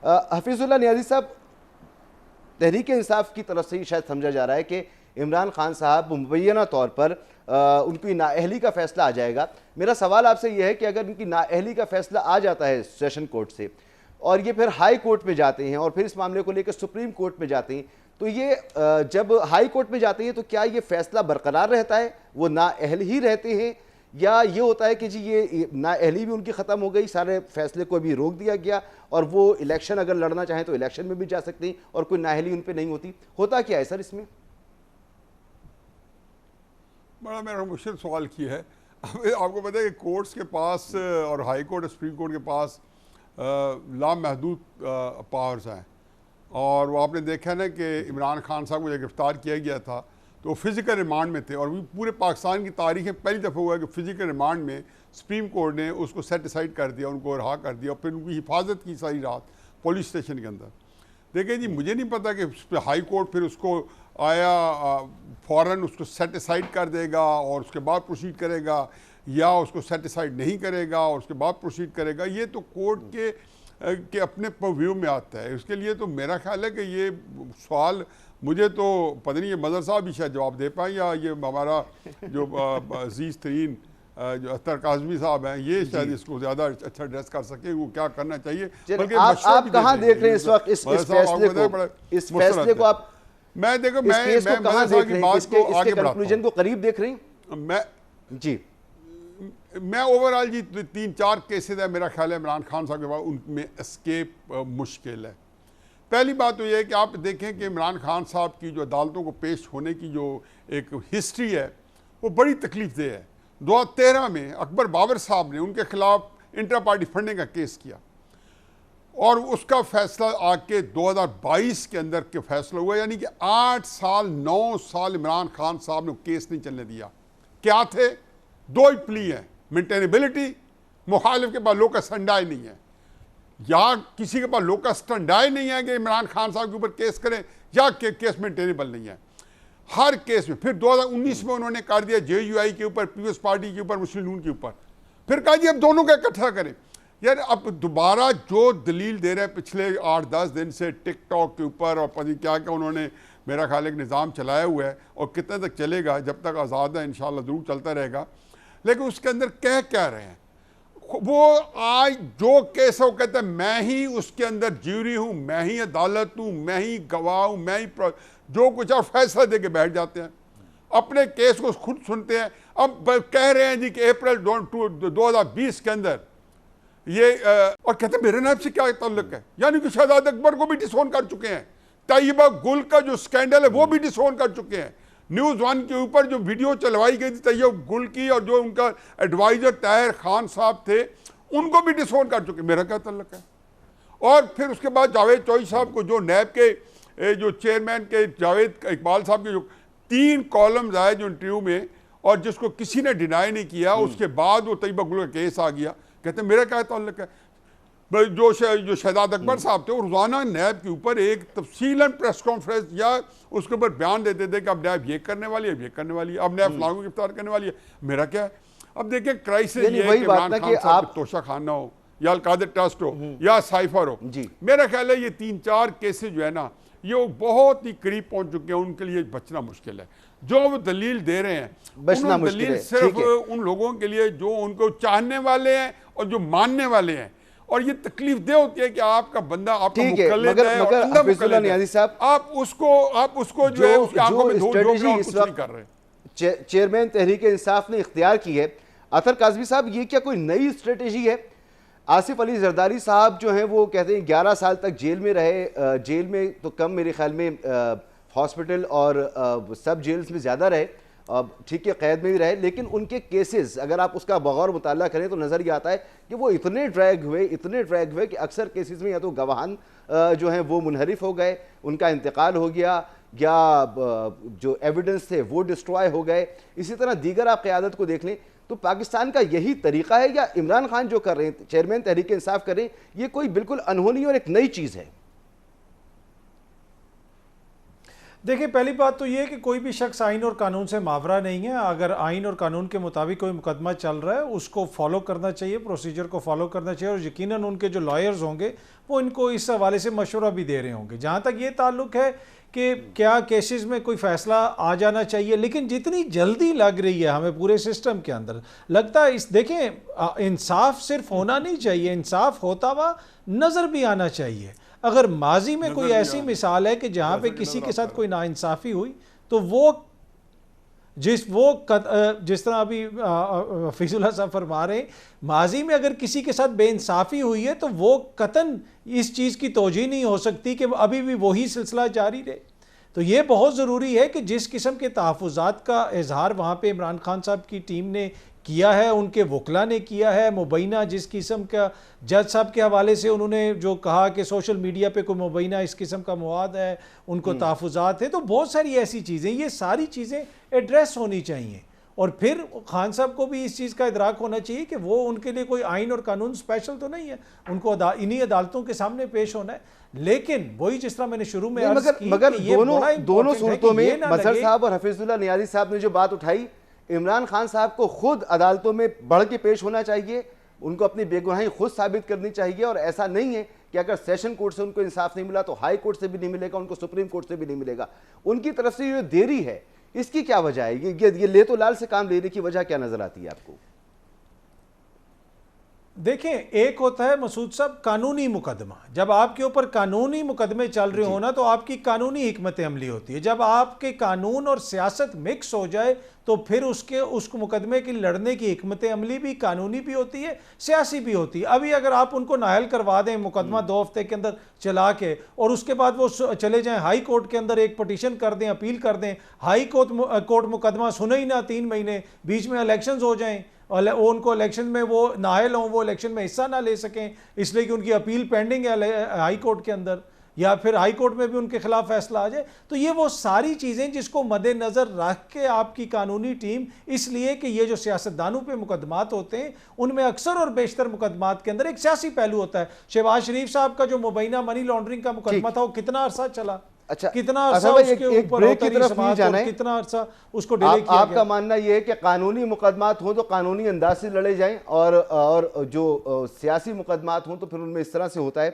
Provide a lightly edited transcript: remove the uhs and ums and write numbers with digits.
हफीजुल्लाह नियाज़ी साहब, तहरीक इंसाफ की तरफ से ही शायद समझा जा रहा है कि इमरान खान साहब मुबैना तौर पर उनकी नाअहली का फैसला आ जाएगा। मेरा सवाल आपसे यह है कि अगर उनकी नाअहली का फैसला आ जाता है सेशन कोर्ट से और ये फिर हाई कोर्ट में जाते हैं और फिर इस मामले को लेकर सुप्रीम कोर्ट में जाते हैं, तो ये जब हाई कोर्ट में जाते हैं तो क्या ये फैसला बरकरार रहता है, वो नाअहल ही रहते हैं, या ये होता है कि जी ये नाअहली भी उनकी ख़त्म हो गई, सारे फैसले को भी रोक दिया गया और वो इलेक्शन अगर लड़ना चाहें तो इलेक्शन में भी जा सकते हैं और कोई नाअहली उन पर नहीं होती? होता क्या है सर इसमें? बड़ा मेरा मुश्किल सवाल किया है। आपको पता है कि कोर्ट्स के पास और हाई कोर्ट सुप्रीम कोर्ट के पास लामहदूद पावर्स हैं, और वो आपने देखा ना कि इमरान खान साहब को जब गिरफ्तार किया गया था तो वो फिज़िकल रिमांड में थे, और भी पूरे पाकिस्तान की तारीख में पहली दफ़ा हुआ है कि फ़िज़िकल रिमांड में सुप्रीम कोर्ट ने उसको सेट असाइड कर दिया, उनको रिहा कर दिया और फिर उनकी हिफाजत की सारी रात पुलिस स्टेशन के अंदर। देखिए जी, मुझे नहीं पता कि हाई कोर्ट फिर उसको आया फ़ौरन उसको सेट असाइड कर देगा और उसके बाद प्रोसीड करेगा, या उसको सेट असाइड नहीं करेगा और उसके बाद प्रोसीड करेगा। ये तो कोर्ट के अपने व्यू में आता है। उसके लिए तो मेरा ख्याल है कि ये सवाल मुझे तो पता नहीं, ये मदर साहब भी शायद जवाब दे पाएँ, या ये हमारा जो अजीज़ तरीन जो अख्तर काज़मी साहब हैं, ये शायद इसको ज़्यादा अच्छा एड्रेस कर सके, वो क्या करना चाहिए। बल्कि आप कहाँ देख रहे हैं इस वक्त इस फैसले को? आप मैं देखो मैं कहाँ देख रहे हैं, इसके कंक्लूजन को करीब देख रहे हैं? मैं ओवरऑल जी 3-4 केसेस है मेरा ख्याल है इमरान खान साहब के बाद उनमें एस्केप मुश्किल है। पहली बात तो ये है कि आप देखें कि इमरान खान साहब की जो अदालतों को पेश होने की जो एक हिस्ट्री है वो बड़ी तकलीफ देह है। 2013 में अकबर बाबर साहब ने उनके खिलाफ इंटर पार्टी फंडिंग का केस किया और उसका फैसला आके 2022 के अंदर के फैसला हुआ, यानी कि 8 साल 9 साल इमरान खान साहब ने केस नहीं चलने दिया। क्या थे? 2 ही प्ली हैं, मेंटेनेबिलिटी, मुखालिफ के पास लोकस स्टैंडाई नहीं है, या किसी के पास लोकस स्टैंडाई नहीं है कि इमरान खान साहब के ऊपर केस करें, या केस मेंटेनेबल नहीं है हर केस में। फिर 2019 में उन्होंने कर दिया JUI के ऊपर, पीपल्स पार्टी के ऊपर, मुस्लिम लीग के ऊपर। फिर कहा जी अब दोनों का इकट्ठा करें। यार अब दोबारा जो दलील दे रहे हैं पिछले 8-10 दिन से टिकटॉक के ऊपर और पता क्या क्या उन्होंने मेरा ख्याल एक निज़ाम चलाया हुआ है, और कितने तक चलेगा, जब तक आज़ाद है इंशाल्लाह ज़रूर चलता रहेगा। लेकिन उसके अंदर कह क्या रहे हैं वो? आज जो केस है वो कहते हैं मैं ही उसके अंदर ज्यूरी हूँ, मैं ही अदालत हूँ, मैं ही गवाह हूँ, मैं ही जो कुछ और फैसला दे के बैठ जाते हैं, अपने केस को खुद सुनते हैं। अब कह रहे हैं जी कि अप्रैल 2020 के अंदर ये और कहते हैं मेरे नाम से क्या ताल्लुक है, यानी कि शहजाद अकबर को भी डिसोन कर चुके हैं, तैयबा गुल का जो स्कैंडल है वो भी डिसोन कर चुके हैं। न्यूज़ 1 के ऊपर जो वीडियो चलवाई गई थी तैयब गुल की, और जो उनका एडवाइजर ताहिर खान साहब थे उनको भी डिसोन कर चुके, मेरा क्या ताल्लुक है। और फिर उसके बाद जावेद चौधरी साहब को, जो नैब के जो चेयरमैन के जावेद इकबाल साहब के जो 3 कॉलम्स आए जो इंटरव्यू में, और जिसको किसी ने डिनाई नहीं किया, उसके बाद वो तैयबा गुल का केस आ गया। कहते हैं मेरा क्या ताल्लुक है। जो शहजाद अकबर साहब थे वो रोज़ाना नैब के ऊपर एक तफसीलन प्रेस कॉन्फ्रेंस या उसके ऊपर बयान देते थे कि अब नैब ये करने वाली है, ये करने वाली है, अब नैब फलां को गिरफ्तार करने वाली है। मेरा क्या है? अब देखिए क्राइसिस ये है कि इमरान खान साहब तोशा खाना हो या अलकादर ट्रस्ट हो या साइफर हो, मेरा ख्याल है ये 3-4 केसेस जो है ना ये बहुत ही करीब पहुंच चुके हैं, उनके लिए बचना मुश्किल है। जो वो दलील दे रहे हैं बचना दलील सिर्फ उन लोगों के लिए जो उनको चाहने वाले हैं और जो मानने वाले हैं, और ये तकलीफ दे होती है कि आपका बंदा आपका मुकल्लिद है और अंधा मुकल्लिद है, आप उसको जो है उसकी आंखों में धूल झोंक रहे कुछ नहीं कर रहे। चेयरमैन तहरीक इंसाफ ने इख्तियार की है। अतर काज़मी साहब, ये क्या कोई नई स्ट्रेटेजी है? आसिफ अली जरदारी साहब जो हैं वो कहते हैं 11 साल तक जेल में रहे, जेल में तो कम, मेरे ख्याल में हॉस्पिटल और सब जेल्स में ज़्यादा रहे, ठीक है कैद में भी रहे, लेकिन उनके केसेस अगर आप उसका बगौर मुताला करें तो नज़र ये आता है कि वो इतने ड्रैग हुए कि अक्सर केसेस में या तो गवाहान जो हैं वो मुनहरिफ हो गए, उनका इंतकाल हो गया, या जो एविडेंस थे वो डिस्ट्रॉय हो गए। इसी तरह दीगर आप क़यादत को देख लें तो पाकिस्तान का यही तरीका है, या इमरान खान जो कर रहे हैं, चेयरमैन तहरीक इंसाफ कर रहे हैं, ये कोई बिल्कुल अनहोनी और एक नई चीज़ है? देखिए, पहली बात तो ये है कि कोई भी शख्स आइन और कानून से मावरा नहीं है। अगर आइन और कानून के मुताबिक कोई मुकदमा चल रहा है उसको फॉलो करना चाहिए, प्रोसीजर को फॉलो करना चाहिए, और यकीनन उनके जो लॉयर्स होंगे वो इनको इस हवाले से मशवरा भी दे रहे होंगे। जहाँ तक ये ताल्लुक है कि क्या केसेस में कोई फ़ैसला आ जाना चाहिए, लेकिन जितनी जल्दी लग रही है हमें पूरे सिस्टम के अंदर लगता है, इस देखें इंसाफ सिर्फ होना नहीं चाहिए, इंसाफ होता हुआ नज़र भी आना चाहिए। अगर माजी में कोई ऐसी मिसाल है कि जहाँ पे किसी के साथ कोई नाइंसाफ़ी हुई तो वो जिस तरह अभी फीजुल्लाह साहब फरमा रहे हैं, माजी में अगर किसी के साथ बेइंसाफ़ी हुई है तो वो कतन इस चीज़ की तोजी नहीं हो सकती कि अभी भी वही सिलसिला जारी रहे। तो ये बहुत ज़रूरी है कि जिस किस्म के तहफ़्फ़ुज़ात का इजहार वहाँ पे इमरान खान साहब की टीम ने किया है, उनके वकला ने किया है, मुबैना जिस किस्म का जज साहब के हवाले से उन्होंने जो कहा कि सोशल मीडिया पे कोई मुबैना इस किस्म का मवाद है, उनको तहफ़्फ़ुज़ात है, तो बहुत सारी ऐसी चीज़ें, ये सारी चीज़ें एड्रेस होनी चाहिए। और फिर खान साहब को भी इस चीज़ का इदराक होना चाहिए कि वो उनके लिए कोई आइन और कानून स्पेशल तो नहीं है, उनको इन्हीं अदालतों के सामने पेश होना है। लेकिन वही जिस तरह मैंने शुरू में मगर दोनों सूरतों में मजहर साहब और हफीजुल्लाह नियाज़ी साहब ने जो बात उठाई, इमरान खान साहब को खुद अदालतों में बढ़ के पेश होना चाहिए, उनको अपनी बेगुनाही खुद साबित करनी चाहिए। और ऐसा नहीं है कि अगर सेशन कोर्ट से उनको इंसाफ नहीं मिला तो हाई कोर्ट से भी नहीं मिलेगा, उनको सुप्रीम कोर्ट से भी नहीं मिलेगा। उनकी तरफ से जो देरी है इसकी क्या वजह है? ये ले तो लाल से काम लेने की वजह क्या नजर आती है आपको? देखें, एक होता है मसूद साहब कानूनी मुकदमा। जब आपके ऊपर कानूनी मुकदमे चल रहे हो ना तो आपकी कानूनी हिकमत अमली होती है। जब आपके कानून और सियासत मिक्स हो जाए तो फिर उस मुकदमे की लड़ने की हिकमत अमली भी कानूनी भी होती है, सियासी भी होती है। अभी अगर आप उनको नाहल करवा दें मुकदमा 2 हफ्ते के अंदर चला के, और उसके बाद वो चले जाएं हाई कोर्ट के अंदर एक पटिशन कर दें, अपील कर दें, हाई कोर्ट मुकदमा सुने ही ना 3 महीने, बीच में इलेक्शन हो जाएं और उनको इलेक्शन में वो नाहल हों, वो इलेक्शन में हिस्सा ना ले सकें इसलिए कि उनकी अपील पेंडिंग है हाई कोर्ट के अंदर, या फिर हाई कोर्ट में भी उनके खिलाफ फैसला आ जाए। तो ये वो सारी चीज़ें जिसको मद्देनज़र रख के आपकी कानूनी टीम, इसलिए कि ये जो सियासतदानों पे मुकदमात होते हैं उनमें अक्सर और बेशतर मुकदमात के अंदर एक सियासी पहलू होता है। शहबाज शरीफ साहब का जो मुबैना मनी लॉन्ड्रिंग का मुकदमा था वो कितना अरसा चला, अच्छा, कितना अरसा उसके ऊपर कितना अरसा उसको डिले किया। आपका मानना यह है कि कानूनी मुकदमात हो तो कानूनी अंदाज से लड़े जाएं और जो सियासी मुकदमात हों तो फिर उनमें इस तरह से होता है